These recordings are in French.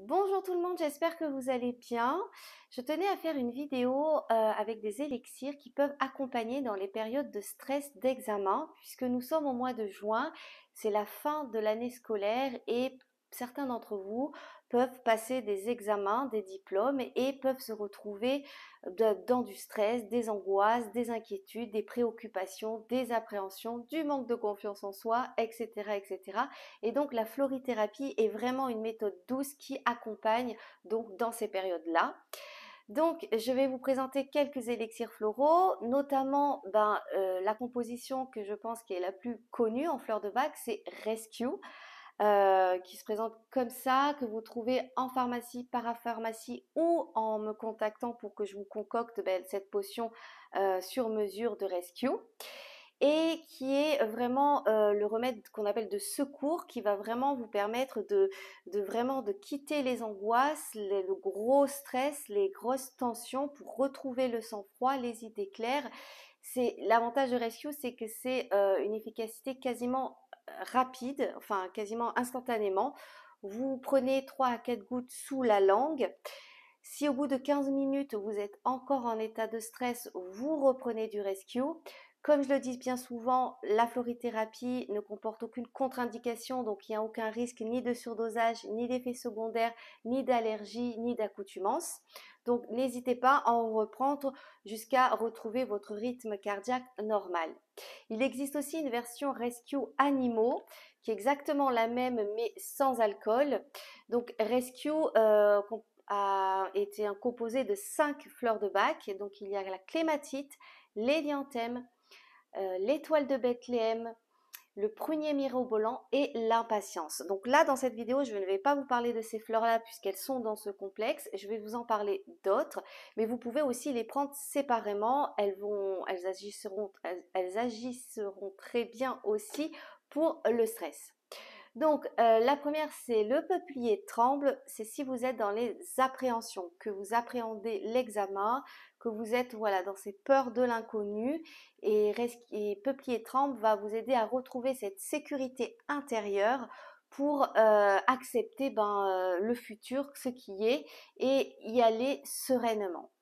Bonjour tout le monde, j'espère que vous allez bien. Je tenais à faire une vidéo avec des élixirs qui peuvent accompagner dans les périodes de stress d'examen, puisque nous sommes au mois de juin, c'est la fin de l'année scolaire et certains d'entre vous peuvent passer des examens, des diplômes et peuvent se retrouver dans du stress, des angoisses, des inquiétudes, des préoccupations, des appréhensions, du manque de confiance en soi, etc., etc. Et donc la florithérapie est vraiment une méthode douce qui accompagne donc dans ces périodes-là. Donc je vais vous présenter quelques élixirs floraux, notamment la composition que je pense qui est la plus connue en fleurs de bac, c'est Rescue. Qui se présente comme ça, que vous trouvez en pharmacie, parapharmacie ou en me contactant pour que je vous concocte cette potion sur mesure de Rescue et qui est vraiment le remède qu'on appelle de secours qui va vraiment vous permettre de vraiment de quitter les angoisses, le gros stress, les grosses tensions pour retrouver le sang-froid, les idées claires. C'est l'avantage de Rescue, c'est que c'est une efficacité quasiment rapide, enfin quasiment instantanément. Vous prenez 3 à 4 gouttes sous la langue. Si au bout de 15 minutes, vous êtes encore en état de stress, vous reprenez du Rescue. Comme je le dis bien souvent, la florithérapie ne comporte aucune contre-indication, donc il n'y a aucun risque ni de surdosage, ni d'effet secondaire, ni d'allergie, ni d'accoutumance. Donc n'hésitez pas à en reprendre jusqu'à retrouver votre rythme cardiaque normal. Il existe aussi une version Rescue Animaux qui est exactement la même mais sans alcool. Donc Rescue a été composé de 5 fleurs de bac. Donc il y a la clématite, l'hélianthème, l'étoile de Bethléem, le prunier mirobolant et l'impatience. Donc là, dans cette vidéo, je ne vais pas vous parler de ces fleurs-là puisqu'elles sont dans ce complexe. Je vais vous en parler d'autres, mais vous pouvez aussi les prendre séparément. Elles agisseront très bien aussi pour le stress. Donc, la première, c'est le peuplier tremble. C'est si vous êtes dans les appréhensions, que vous appréhendez l'examen, que vous êtes voilà dans ces peurs de l'inconnu. Et peuplier tremble va vous aider à retrouver cette sécurité intérieure pour accepter le futur, ce qui est, et y aller sereinement.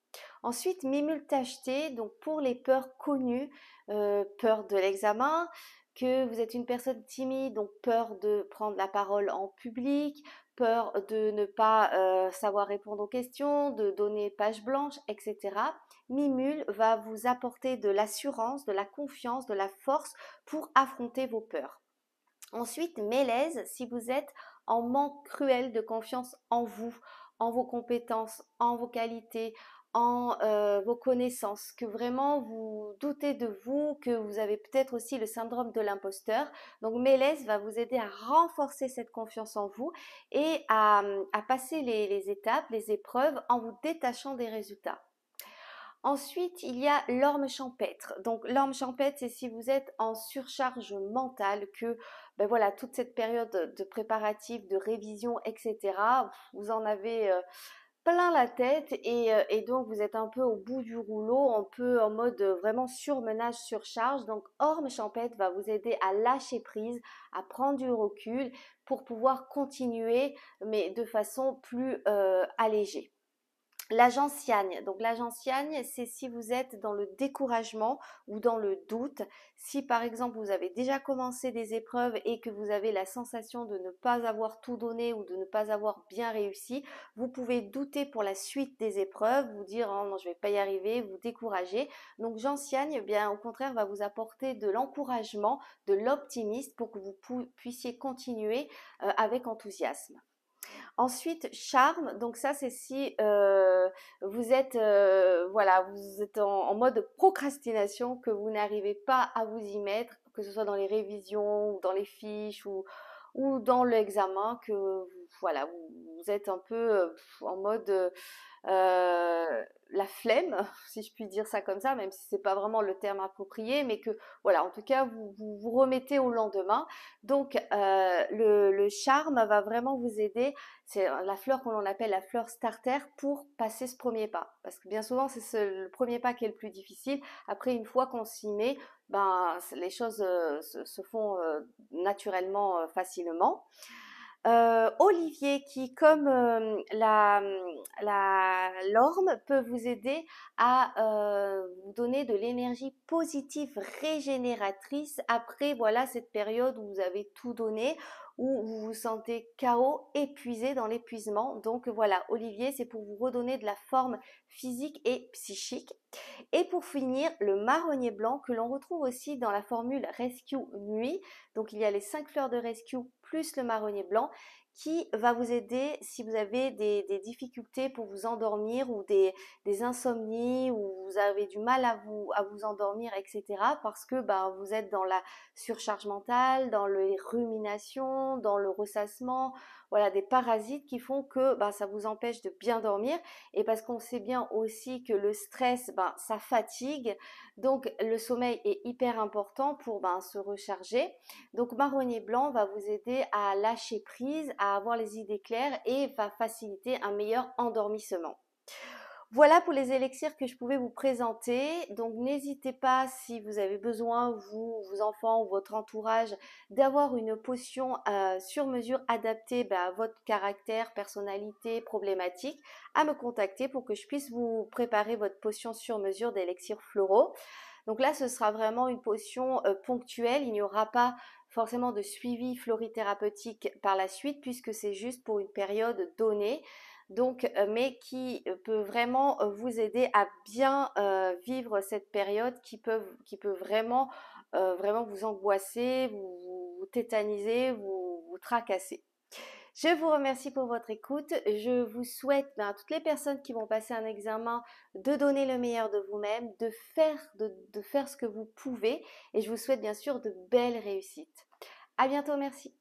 Ensuite, mimule tacheté, donc pour les peurs connues, peur de l'examen, que vous êtes une personne timide, donc peur de prendre la parole en public, peur de ne pas savoir répondre aux questions, de donner page blanche, etc. Mimule va vous apporter de l'assurance, de la confiance, de la force pour affronter vos peurs. Ensuite, Mélèze, si vous êtes en manque cruel de confiance en vous, en vos compétences, en vos qualités, en vos connaissances, que vraiment vous doutez de vous, que vous avez peut-être aussi le syndrome de l'imposteur. Donc Mélèze va vous aider à renforcer cette confiance en vous et à passer les étapes, les épreuves en vous détachant des résultats. Ensuite, il y a l'orme champêtre. Donc, l'orme champêtre, c'est si vous êtes en surcharge mentale, que voilà, toute cette période de préparatifs, de révision, etc., vous en avez plein la tête et donc vous êtes un peu au bout du rouleau, un peu en mode vraiment surmenage, surcharge. Donc, orme champêtre va vous aider à lâcher prise, à prendre du recul pour pouvoir continuer, mais de façon plus allégée. La gentiagne. Donc la gentiagne, c'est si vous êtes dans le découragement ou dans le doute. Si par exemple vous avez déjà commencé des épreuves et que vous avez la sensation de ne pas avoir tout donné ou de ne pas avoir bien réussi, vous pouvez douter pour la suite des épreuves, vous dire oh non je vais pas y arriver, vous décourager. Donc gentiagne, eh bien au contraire va vous apporter de l'encouragement, de l'optimisme pour que vous puissiez continuer avec enthousiasme. Ensuite, charme, donc ça c'est si vous êtes voilà, vous êtes en mode procrastination, que vous n'arrivez pas à vous y mettre, que ce soit dans les révisions ou dans les fiches ou dans l'examen, que voilà, vous êtes un peu en mode la flemme, si je puis dire ça comme ça, même si c'est pas vraiment le terme approprié, mais que voilà, en tout cas vous remettez au lendemain. Donc le charme va vraiment vous aider. C'est la fleur qu'on appelle la fleur starter pour passer ce premier pas. Parce que bien souvent, c'est le premier pas qui est le plus difficile. Après, une fois qu'on s'y met, les choses se font naturellement, facilement. Olivier qui, comme l'orme, peut vous aider à vous donner de l'énergie positive régénératrice après voilà cette période où vous avez tout donné, où vous vous sentez KO, épuisé dans l'épuisement. Donc voilà, Olivier, c'est pour vous redonner de la forme physique et psychique. Et pour finir, le marronnier blanc que l'on retrouve aussi dans la formule Rescue Nuit. Donc il y a les 5 fleurs de Rescue plus le marronnier blanc qui va vous aider si vous avez des difficultés pour vous endormir ou des insomnies ou vous avez du mal à vous endormir, etc. Parce que ben, vous êtes dans la surcharge mentale, dans les ruminations, dans le ressassement, voilà, des parasites qui font que ben, ça vous empêche de bien dormir. Et parce qu'on sait bien aussi que le stress, ben, ça fatigue. Donc le sommeil est hyper important pour ben, se recharger. Donc marronnier blanc va vous aider à lâcher prise, à avoir les idées claires et va faciliter un meilleur endormissement. Voilà pour les élixirs que je pouvais vous présenter. Donc n'hésitez pas si vous avez besoin, vous, vos enfants ou votre entourage, d'avoir une potion sur mesure adaptée à votre caractère, personnalité, problématique, à me contacter pour que je puisse vous préparer votre potion sur mesure d'élixirs floraux. Donc là, ce sera vraiment une potion ponctuelle. Il n'y aura pas forcément de suivi florithérapeutique par la suite puisque c'est juste pour une période donnée. Donc, mais qui peut vraiment vous aider à bien vivre cette période qui peut vraiment, vraiment vous angoisser, vous tétaniser, vous tracasser. Je vous remercie pour votre écoute. Je vous souhaite à toutes les personnes qui vont passer un examen de donner le meilleur de vous-même, de faire ce que vous pouvez. Et je vous souhaite bien sûr de belles réussites. À bientôt, merci.